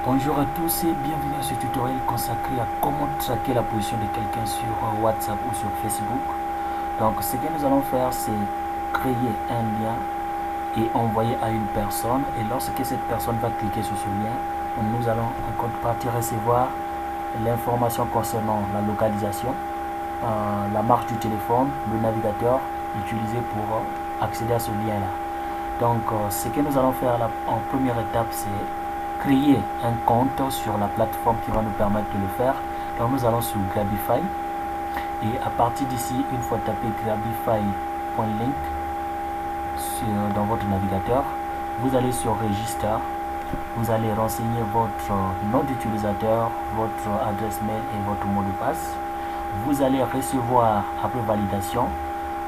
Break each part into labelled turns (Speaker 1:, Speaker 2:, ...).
Speaker 1: Bonjour à tous et bienvenue à ce tutoriel consacré à comment traquer la position de quelqu'un sur WhatsApp ou sur Facebook. Donc ce que nous allons faire, c'est créer un lien et envoyer à une personne, et lorsque cette personne va cliquer sur ce lien, nous allons en contrepartie recevoir l'information concernant la localisation, la marque du téléphone, le navigateur utilisé pour accéder à ce lien là. Donc ce que nous allons faire là, en première étape, c'est créer un compte sur la plateforme qui va nous permettre de le faire. Donc nous allons sur Grabify, et à partir d'ici, une fois tapé grabify.link dans votre navigateur, vous allez sur Register, vous allez renseigner votre nom d'utilisateur, votre adresse mail et votre mot de passe. Vous allez recevoir, après validation,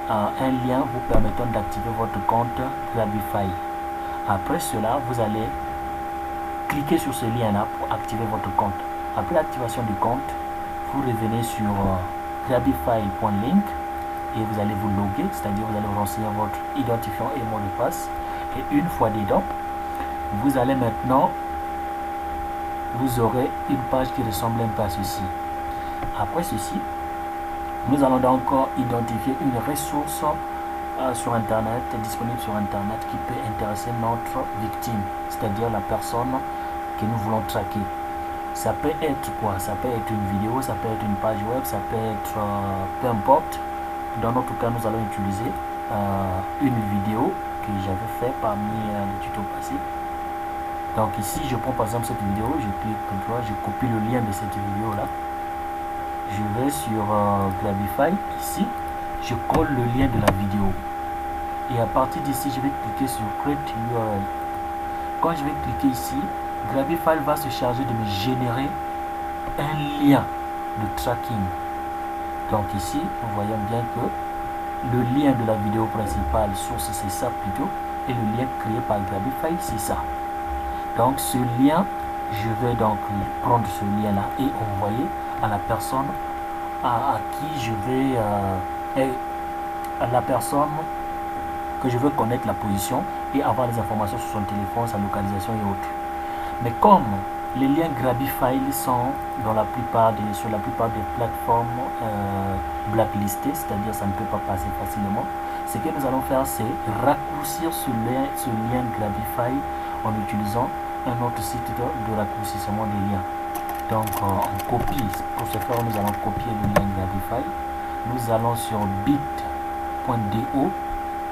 Speaker 1: un lien vous permettant d'activer votre compte Grabify. Après cela, vous allez cliquez sur ce lien là pour activer votre compte. Après l'activation du compte, vous revenez sur grabify.link et vous allez vous loguer, c'est-à-dire vous allez renseigner votre identifiant et mot de passe, et une fois dedans, vous allez maintenant, vous aurez une page qui ressemble un peu à ceci. Après ceci, nous allons donc identifier une ressource sur internet, disponible sur internet, qui peut intéresser notre victime, c'est-à-dire la personne que nous voulons traquer. Ça peut être quoi? Ça peut être une vidéo, ça peut être une page web, ça peut être peu importe. Dans notre cas, nous allons utiliser une vidéo que j'avais fait parmi les tutos passés. Donc ici, je prends par exemple cette vidéo, je clique comme ça, je copie le lien de cette vidéo là, je vais sur Grabify, ici je colle le lien de la vidéo, et à partir d'ici je vais cliquer sur Create URL. Quand je vais cliquer ici, Grabify va se charger de me générer un lien de tracking. Donc ici nous voyons bien que le lien de la vidéo principale, source, c'est ça plutôt, et le lien créé par Grabify, c'est ça. Donc ce lien, je vais donc prendre ce lien là et envoyer à la personne à qui je vais à la personne que je veux connaître la position et avoir les informations sur son téléphone, sa localisation et autres. Mais comme les liens Grabify sont sur la plupart des plateformes blacklistées, c'est-à-dire ça ne peut pas passer facilement, ce que nous allons faire, c'est raccourcir ce lien Grabify en utilisant un autre site de raccourcissement des liens. Donc on copie, pour ce faire nous allons copier le lien Grabify, nous allons sur bit.do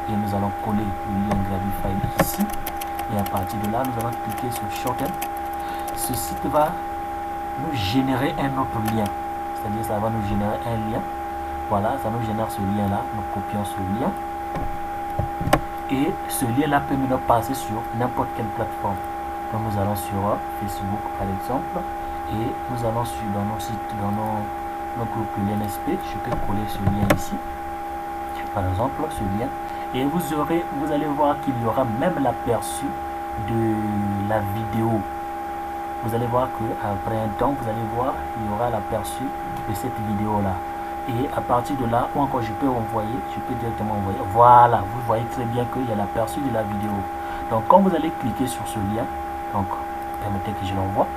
Speaker 1: et nous allons coller le lien Grabify ici, et à partir de là nous allons cliquer sur Shorten. Ce site va nous générer un autre lien, c'est-à-dire ça va nous générer un lien. Voilà, ça nous génère ce lien là, nous copions ce lien, et ce lien là peut nous passer sur n'importe quelle plateforme. Donc nous allons sur Facebook par exemple, et nous allons sur dans nos sites, dans nos groupes LNSP, je peux coller ce lien ici, par exemple ce lien, et vous allez voir qu'il y aura même l'aperçu de la vidéo. Vous allez voir que après un temps, vous allez voir, il y aura l'aperçu de cette vidéo là, et à partir de là, ou encore je peux directement envoyer. Voilà, vous voyez très bien qu'il y a l'aperçu de la vidéo. Donc quand vous allez cliquer sur ce lien, donc permettez que je l'envoie,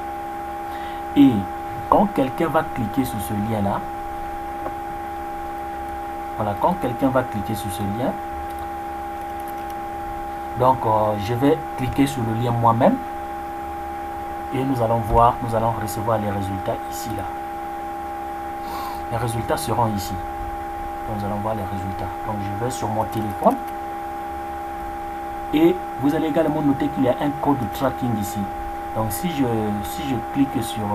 Speaker 1: et quand quelqu'un va cliquer sur ce lien là, voilà, quand quelqu'un va cliquer sur ce lien, donc je vais cliquer sur le lien moi-même, et nous allons voir, nous allons recevoir les résultats ici là. Les résultats seront ici. Donc, nous allons voir les résultats. Donc je vais sur mon téléphone, et vous allez également noter qu'il y a un code de tracking ici. Donc si je clique sur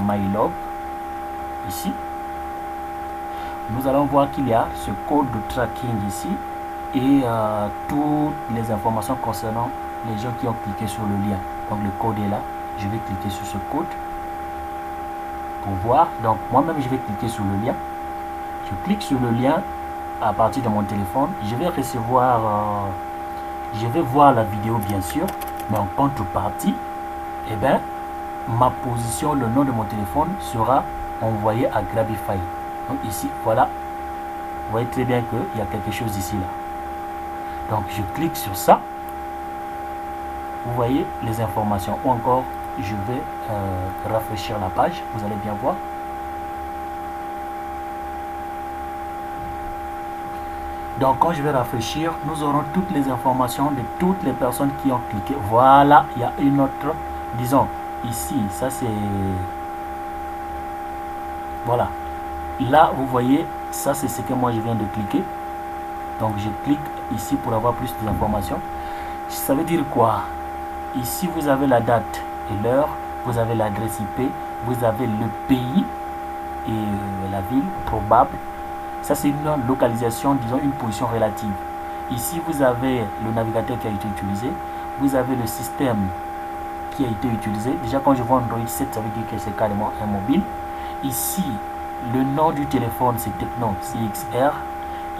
Speaker 1: My Log ici, nous allons voir qu'il y a ce code de tracking ici, et toutes les informations concernant les gens qui ont cliqué sur le lien. Donc le code est là, je vais cliquer sur ce code pour voir. Donc moi-même je vais cliquer sur le lien, je clique sur le lien à partir de mon téléphone, je vais recevoir je vais voir la vidéo bien sûr, mais en contrepartie, eh bien, ma position, le nom de mon téléphone sera envoyé à Grabify. Donc ici, voilà, vous voyez très bien qu'il y a quelque chose ici là. Donc je clique sur ça, vous voyez les informations, ou encore je vais rafraîchir la page, vous allez bien voir. Donc quand je vais rafraîchir, nous aurons toutes les informations de toutes les personnes qui ont cliqué. Voilà, il y a une autre, disons, ici, ça c'est... Voilà. Là, vous voyez, ça c'est ce que moi je viens de cliquer. Donc je clique ici pour avoir plus d'informations. Ça veut dire quoi? Ici, vous avez la date et l'heure, vous avez l'adresse IP, vous avez le pays et la ville probable. Ça, c'est une localisation, disons une position relative. Ici, vous avez le navigateur qui a été utilisé. Vous avez le système qui a été utilisé. Déjà, quand je vois Android 7, ça veut dire que c'est carrément un mobile. Ici, le nom du téléphone, c'est Tecno CXR.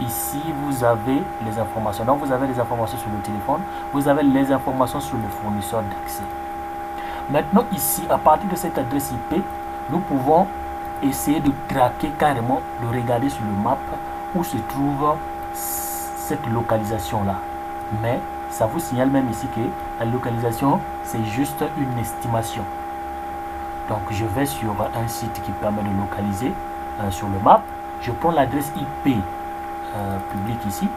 Speaker 1: Ici, vous avez les informations. Donc, vous avez les informations sur le téléphone. Vous avez les informations sur le fournisseur d'accès. Maintenant, ici, à partir de cette adresse IP, nous pouvons essayer de traquer carrément, de regarder sur le map où se trouve cette localisation-là. Mais ça vous signale même ici que la localisation, c'est juste une estimation. Donc, je vais sur un site qui permet de localiser sur le map. Je prends l'adresse IP publique ici.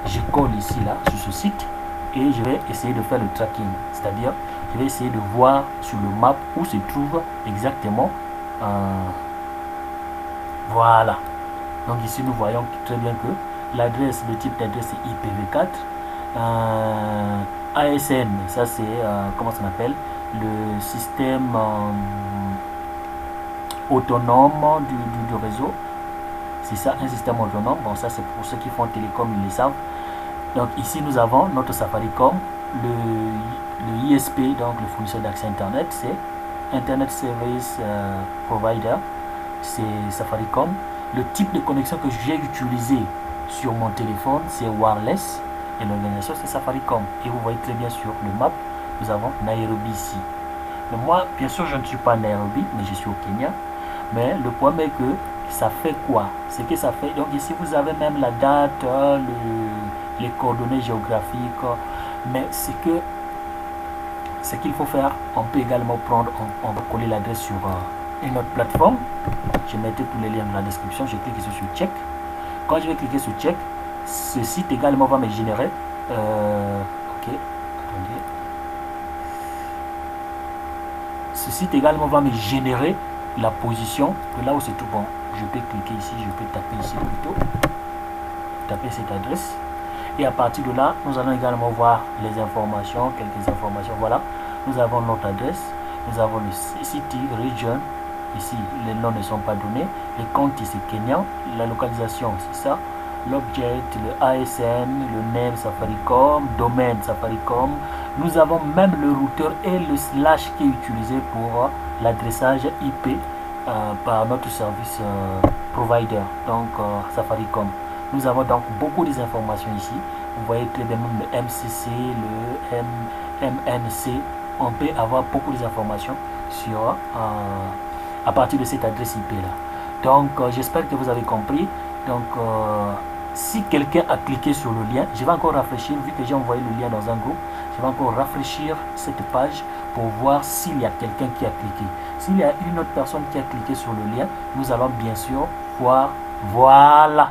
Speaker 1: Je colle ici, là, sur ce site. Et je vais essayer de faire le tracking. C'est-à-dire, je vais essayer de voir sur le map où se trouve exactement. Voilà. Donc ici, nous voyons très bien que l'adresse, le type d'adresse est IPv4. ASN, ça c'est, comment ça s'appelle? Le système autonome du réseau. C'est ça, un système autonome. Bon, ça c'est pour ceux qui font télécom, ils le savent. Donc ici, nous avons notre Safaricom, le ISP, donc le fournisseur d'accès Internet, c'est Internet Service Provider, c'est Safaricom. Le type de connexion que j'ai utilisé sur mon téléphone, c'est wireless, et l'organisation, c'est Safaricom. Et vous voyez très bien sur le map, nous avons Nairobi ici. Mais moi, bien sûr, je ne suis pas à Nairobi, mais je suis au Kenya. Mais le problème est que ça fait quoi? C'est que ça fait... Donc ici, vous avez même la date, les coordonnées géographiques. Mais c'est que ce qu'il faut faire, on peut également prendre, on va coller l'adresse sur une autre plateforme. Je mettrai tous les liens dans la description. Je clique ici sur check. Quand je vais cliquer sur check, ce site également va me générer. Ok, attendez. Ce site également va me générer la position de là où c'est tout bon. Je peux cliquer ici, je peux taper ici plutôt. Taper cette adresse. Et à partir de là, nous allons également voir les informations, quelques informations. Voilà, nous avons notre adresse, nous avons le city, region. Ici, les noms ne sont pas donnés. Les comptes, c'est Kenya. La localisation, c'est ça. L'object, le ASN, le name Safaricom, domaine Safaricom. Nous avons même le routeur et le slash qui est utilisé pour l'adressage IP par notre service provider, donc Safaricom. Nous avons donc beaucoup d'informations ici. Vous voyez très bien même le MCC, le MNC. On peut avoir beaucoup d'informations sur à partir de cette adresse IP là. Donc j'espère que vous avez compris. Donc si quelqu'un a cliqué sur le lien, je vais encore rafraîchir, vu que j'ai envoyé le lien dans un groupe, je vais encore rafraîchir cette page pour voir s'il y a quelqu'un qui a cliqué. S'il y a une autre personne qui a cliqué sur le lien, nous allons bien sûr voir. Voilà.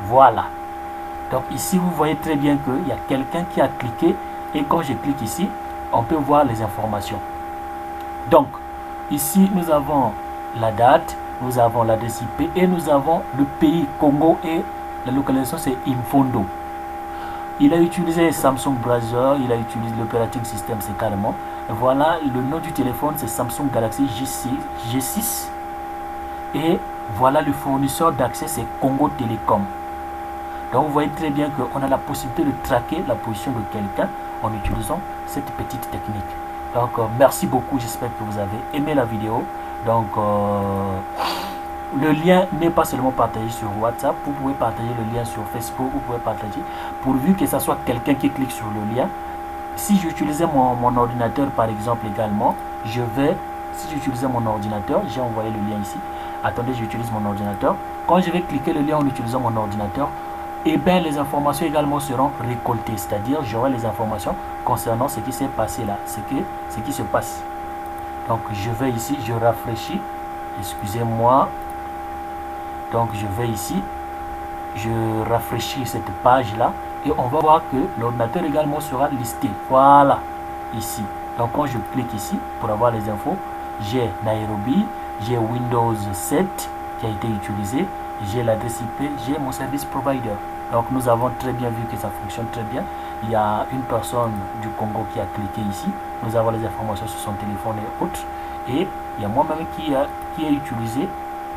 Speaker 1: Voilà. Donc ici, vous voyez très bien qu'il y a quelqu'un qui a cliqué. Et quand je clique ici, on peut voir les informations. Donc, ici, nous avons la date, nous avons l'adresse IP et nous avons le pays Congo et la localisation, c'est Imfondo. Il a utilisé Samsung Browser, il a utilisé l'operating system, c'est carrément. Voilà, le nom du téléphone, c'est Samsung Galaxy G6. Et voilà, le fournisseur d'accès, c'est Congo Télécom. Donc, vous voyez très bien qu'on a la possibilité de traquer la position de quelqu'un en utilisant cette petite technique. Donc, merci beaucoup. J'espère que vous avez aimé la vidéo. Donc, le lien n'est pas seulement partagé sur WhatsApp. Vous pouvez partager le lien sur Facebook. Vous pouvez partager pourvu que ce soit quelqu'un qui clique sur le lien. Si j'utilisais mon ordinateur, par exemple, également, si j'utilisais mon ordinateur, j'ai envoyé le lien ici. Attendez, j'utilise mon ordinateur. Quand je vais cliquer le lien en utilisant mon ordinateur, et bien les informations également seront récoltées. C'est-à-dire, j'aurai les informations concernant ce qui s'est passé là, ce qui se passe. Donc je vais ici, je rafraîchis, excusez-moi. Donc je vais ici, je rafraîchis cette page là et on va voir que l'ordinateur également sera listé. Voilà, ici. Donc quand je clique ici pour avoir les infos, j'ai Nairobi, j'ai Windows 7 qui a été utilisé, j'ai l'adresse IP, j'ai mon service provider. Donc nous avons très bien vu que ça fonctionne très bien. Il y a une personne du Congo qui a cliqué ici. Nous avons les informations sur son téléphone et autres. Et il y a moi-même qui a utilisé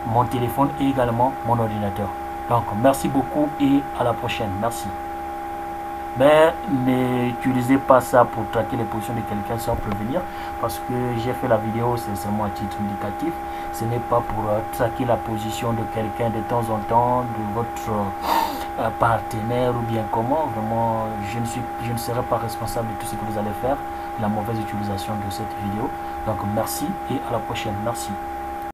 Speaker 1: mon téléphone et également mon ordinateur. Donc merci beaucoup et à la prochaine. Merci. Mais n'utilisez pas ça pour traquer les positions de quelqu'un sans prévenir, parce que j'ai fait la vidéo, c'est seulement à titre indicatif. Ce n'est pas pour traquer la position de quelqu'un de temps en temps, de votre partenaire ou bien comment. Vraiment, je ne serai pas responsable de tout ce que vous allez faire, de la mauvaise utilisation de cette vidéo. Donc merci et à la prochaine. Merci.